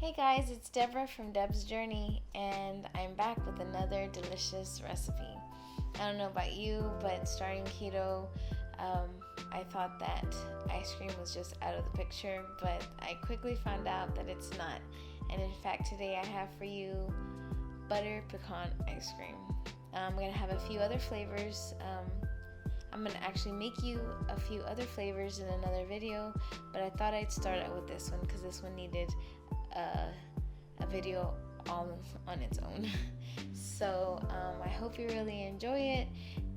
Hey guys, it's Deborah from Deb's Journey, and I'm back with another delicious recipe. I don't know about you, but starting keto, I thought that ice cream was just out of the picture, but I quickly found out that it's not. And in fact, today I have for you Buttered Pecan Ice Cream. I'm going to have a few other flavors. I'm going to actually make you a few other flavors in another video, but I thought I'd start out with this one because this one needed a video all on its own. So I hope you really enjoy it,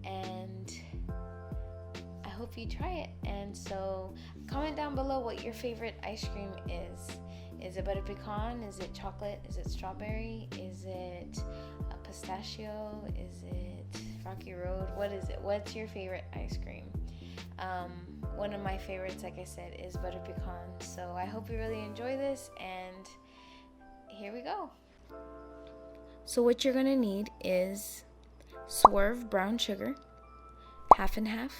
and I hope you try it. And so comment down below what your favorite ice cream is. Is it butter pecan? Is it chocolate? Is it strawberry? Is it a pistachio? Is it Rocky Road? What is it? What's your favorite ice cream? One of my favorites, like I said, is butter pecan. So I hope you really enjoy this, and here we go. So what you're gonna need is swerve brown sugar, half and half,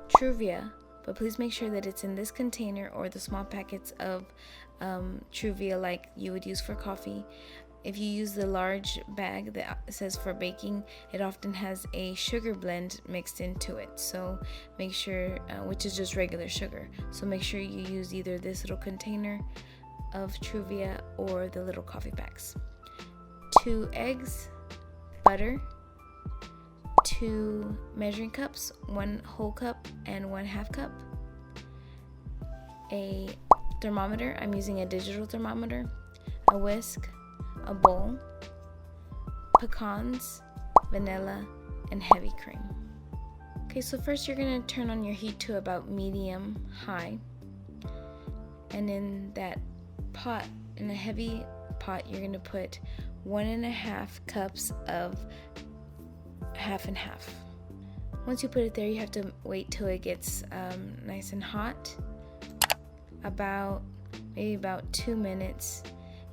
truvia, but please make sure that it's in this container or the small packets of truvia like you would use for coffee. If you use the large bag that says for baking, it often has a sugar blend mixed into it. So make sure, which is just regular sugar. So make sure you use either this little container of truvia or the little coffee packs. 2 eggs, butter, 2 measuring cups, 1 whole cup and 1 half cup, a thermometer, I'm using a digital thermometer, a whisk, a bowl, pecans, vanilla, and heavy cream. Okay, so first you're going to turn on your heat to about medium-high, and in that pot, in a heavy pot, you're going to put 1.5 cups of half and half. Once you put it there, you have to wait till it gets nice and hot. Maybe about 2 minutes.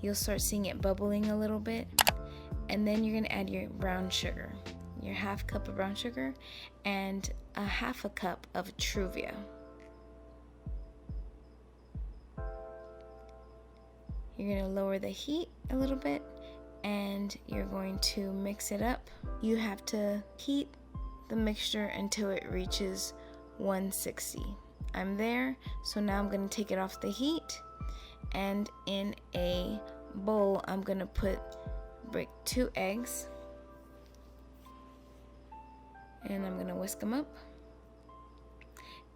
You'll start seeing it bubbling a little bit, and then you're going to add your brown sugar, your half cup of brown sugar, and a half a cup of truvia. You're going to lower the heat a little bit, and you're going to mix it up. You have to heat the mixture until it reaches 160. I'm there, so now I'm going to take it off the heat, and in a bowl I'm going to break 2 eggs, and I'm going to whisk them up.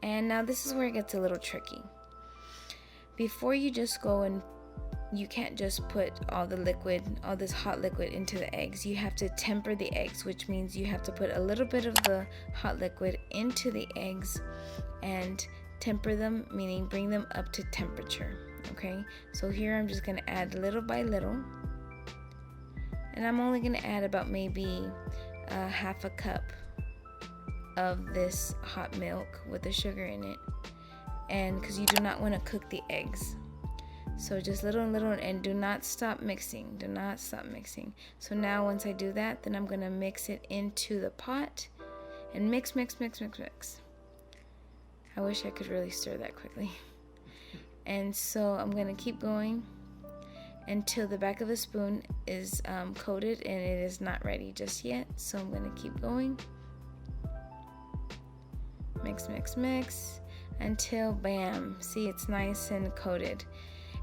And now this is where it gets a little tricky. Before you just go and you can't just put all this hot liquid into the eggs. You have to temper the eggs, which means you have to put a little bit of the hot liquid into the eggs and temper them, meaning bring them up to temperature. Okay, so here I'm just going to add little by little, and I'm only going to add about maybe half a cup of this hot milk with the sugar in it, and because you do not want to cook the eggs. So just little and little, and do not stop mixing. Do not stop mixing. So now once I do that, then I'm going to mix it into the pot and mix. I wish I could really stir that quickly. And so I'm going to keep going until the back of the spoon is coated, and it is not ready just yet. So I'm going to keep going. Mix until bam, see, it's nice and coated.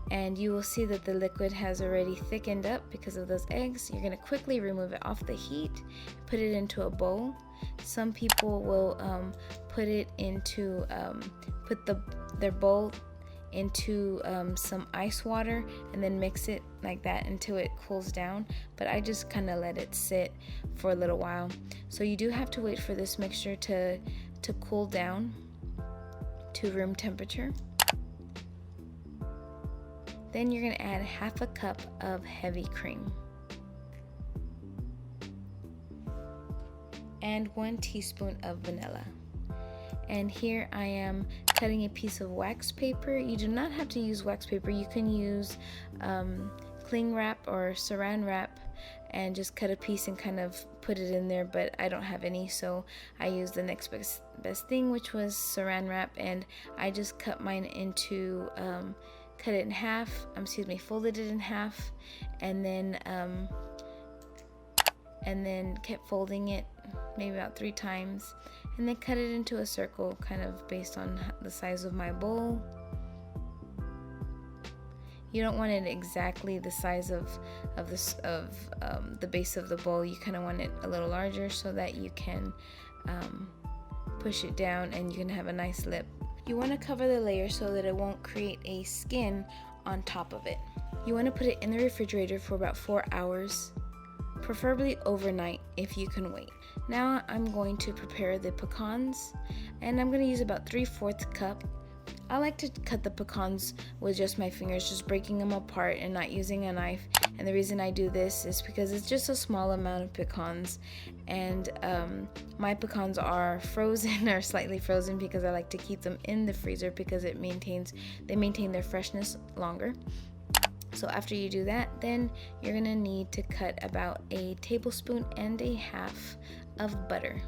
And you will see that the liquid has already thickened up because of those eggs. You're going to quickly remove it off the heat, put it into a bowl. Some people will put their bowl into some ice water and then mix it like that until it cools down, but I just kind of let it sit for a little while. So you do have to wait for this mixture to cool down to room temperature. Then you're going to add half a cup of heavy cream and 1 teaspoon of vanilla. And here I am cutting a piece of wax paper. You do not have to use wax paper. You can use cling wrap or saran wrap and just cut a piece and kind of put it in there, but I don't have any, so I used the next best thing, which was saran wrap, and I just cut mine into cut it in half, folded it in half, and then kept folding it maybe about 3 times, and then cut it into a circle kind of based on the size of my bowl. You don't want it exactly the size of the base of the bowl. You kind of want it a little larger so that you can push it down and you can have a nice lip. You want to cover the layer so that it won't create a skin on top of it. You want to put it in the refrigerator for about 4 hours, preferably overnight if you can wait. Now I'm going to prepare the pecans, and I'm going to use about 3/4 cup. I like to cut the pecans with just my fingers, just breaking them apart and not using a knife. And the reason I do this is because it's just a small amount of pecans, and my pecans are frozen or slightly frozen because I like to keep them in the freezer because they maintain their freshness longer. So after you do that, then you're gonna need to cut about 1.5 tablespoons of butter.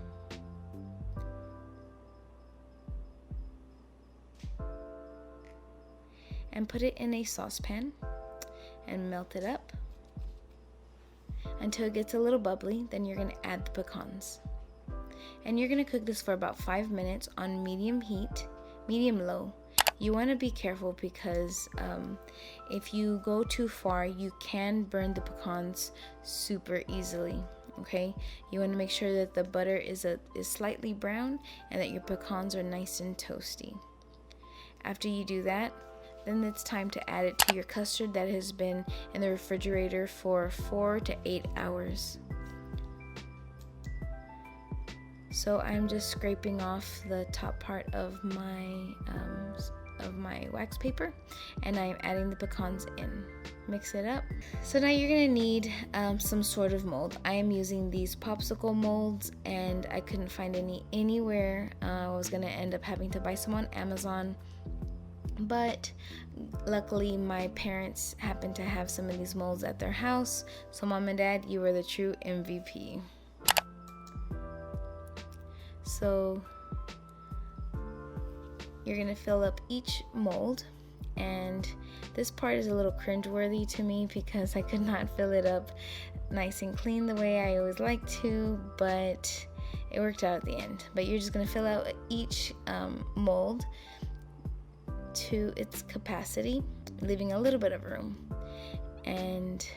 And put it in a saucepan and melt it up until it gets a little bubbly. Then you're going to add the pecans, and you're going to cook this for about 5 minutes on medium low. You want to be careful because if you go too far, you can burn the pecans super easily. Okay, you want to make sure that the butter is slightly brown and that your pecans are nice and toasty. After you do that, then it's time to add it to your custard that has been in the refrigerator for 4 to 8 hours. So I'm just scraping off the top part of my wax paper, and I'm adding the pecans in. Mix it up. So now you're gonna need some sort of mold. I am using these popsicle molds, and I couldn't find any anywhere. I was gonna end up having to buy some on Amazon. But luckily my parents happened to have some of these molds at their house, so Mom and Dad, you were the true MVP. So you're gonna fill up each mold, and this part is a little cringeworthy to me because I could not fill it up nice and clean the way I always like to, but it worked out at the end. But you're just gonna fill out each mold to its capacity, leaving a little bit of room, and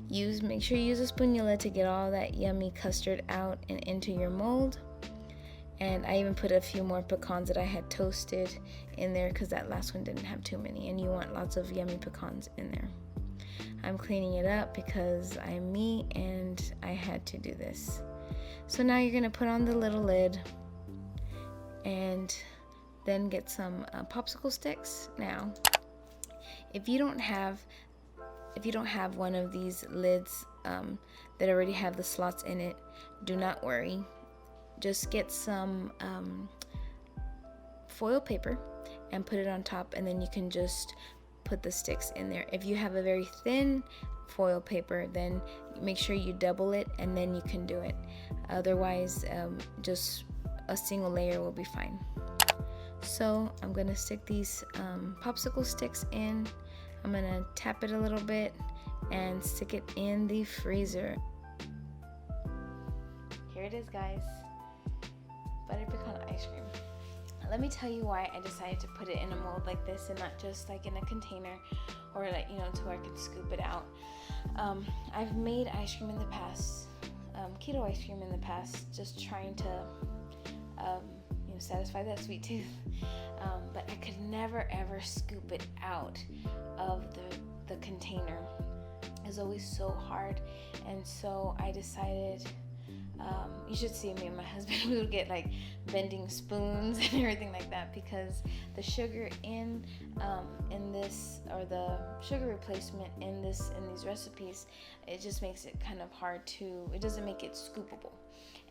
make sure you use a spatula to get all that yummy custard out and into your mold. And I even put a few more pecans that I had toasted in there because that last one didn't have too many, and you want lots of yummy pecans in there. I'm cleaning it up because I'm me and I had to do this. So now you're gonna put on the little lid and then get some popsicle sticks. Now, if you don't have one of these lids that already have the slots in it, do not worry. Just get some foil paper and put it on top, and then you can just put the sticks in there. If you have a very thin foil paper, then make sure you double it, and then you can do it. Otherwise, just a single layer will be fine. So I'm gonna stick these popsicle sticks in. I'm gonna tap it a little bit and stick it in the freezer. Here it is, guys. Buttered pecan ice cream. Let me tell you why I decided to put it in a mold like this and not just like in a container, or like, to where I could scoop it out. I've made ice cream in the past, keto ice cream in the past, just trying to satisfy that sweet tooth, but I could never ever scoop it out of the container. It's always so hard, and so I decided, you should see me and my husband, we would get like bending spoons and everything like that, because the sugar in this, or the sugar replacement in these recipes, it just makes it kind of hard to, it doesn't make it scoopable.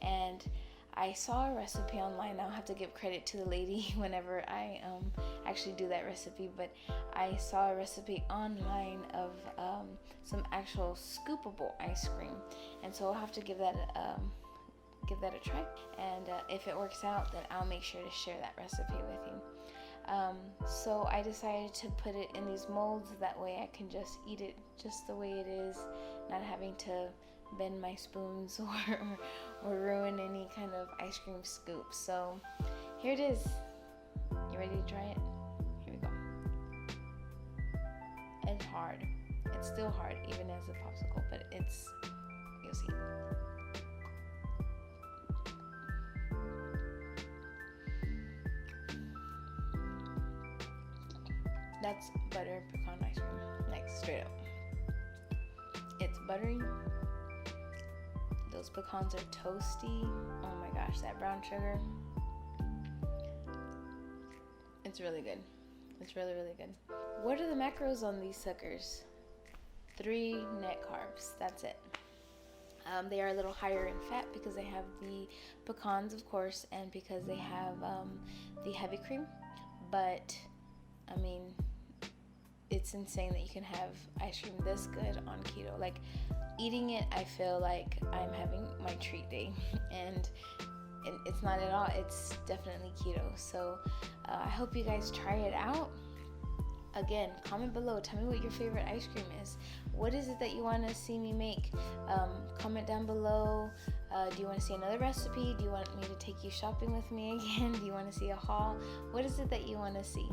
And I saw a recipe online. I'll have to give credit to the lady whenever I actually do that recipe, but I saw a recipe online of some actual scoopable ice cream, and so I'll have to give that a try, and if it works out, then I'll make sure to share that recipe with you. So I decided to put it in these molds. That way I can just eat it just the way it is, not having to bend my spoons or ruin any kind of ice cream scoop. So here it is. You ready to try it? Here we go. It's hard. It's still hard even as a popsicle, but you'll see. That's buttered pecan ice cream, like straight up. It's buttery. Those pecans are toasty. Oh my gosh, that brown sugar. It's really good. It's really, really good. What are the macros on these suckers? 3 net carbs. That's it. They are a little higher in fat because they have the pecans, of course, and because they have the heavy cream. But, I mean, it's insane that you can have ice cream this good on keto. Like, eating it, I feel like I'm having my treat day. And it's not at all. It's definitely keto. So I hope you guys try it out. Again, comment below. Tell me what your favorite ice cream is. What is it that you want to see me make? Comment down below. Do you want to see another recipe? Do you want me to take you shopping with me again? Do you want to see a haul? What is it that you want to see?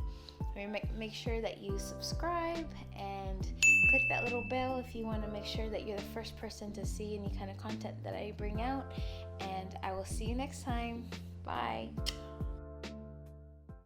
Make sure that you subscribe and click that little bell if you want to make sure that you're the first person to see any kind of content that I bring out. And I will see you next time. Bye.